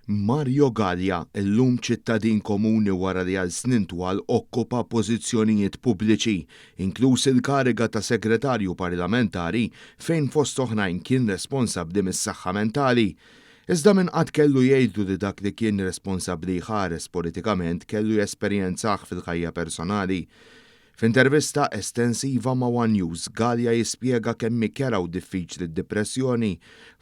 Mario Gallia, illum ċittadin komuni wara li għal snin twal okkupa pożizzjonijiet pubbliċi, inkluż il-kariga ta' segretarju parlamentari fejn fost oħrajn kien responsabbli mis-saħħa mentali. Iżda min qatt kellu jgħidu li dak li kien responsabbli ħares politikament kellu jesperjenzaħ fil-ħajja personali. F'intervista estensiva ma' One News, Gallia jispjega kemm mikjaraw diffiċli d-depressjoni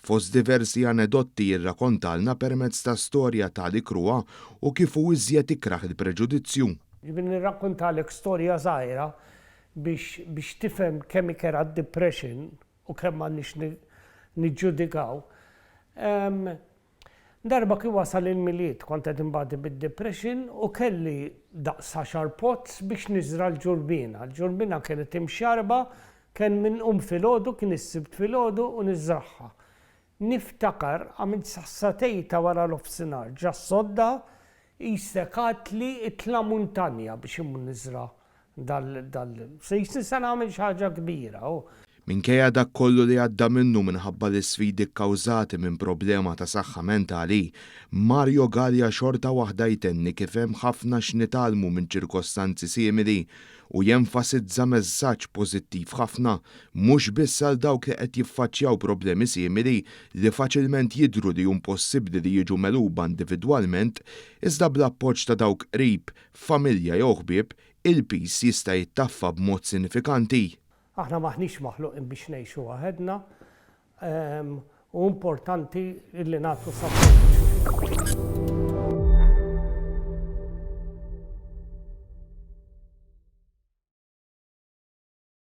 fost diversi anedotti jirrakkontalna permezz ta' storja ta' dikrua u kif hu iżjed ikraħ il-preġudizzju. Ġibin nirrakkontalek storja żgħira biex tifhem kemm ikera d-depression u kemm m'għandniex niġġudikaw. Darba kien wasal il-miliet kont qed imbagħad bid-depression u kelli daqs 10 pots biex niżra l-ġurbina. L-ġurbina kienet imxarba, kien minn filgħodu, kien is-sibt filgħodu u niżraħħa. Niftakar għamilt sassatejta wara l-ofsinhar ġa sodda jistekat li itla muntanja biex imur niżra se jisnisa nagħmel xi ħaġa kbira. Minkejja dak kollu li għadda minnu minħabba l-isfidi kkawżati minn problema ta' saħħa mentali, Mario Gallia xorta waħda jtenni kif hemm ħafna x'nitalmu minn ċirkostanzi simili u jenfasizza messaġġ pożittiv ħafna mhux biss għal dawk li qed jiffaċċjaw problemi simili li faċilment jidhru li impossibbli li jiġu meluba individwalment, iżda bl-appoġġ ta' dawk qrib, familja jew ħbieb, il-peace jista' jittaffa b'mod sinifikanti. Aħna maħniex maħluqin biex ngħixu waħedna u importanti li nagħtu support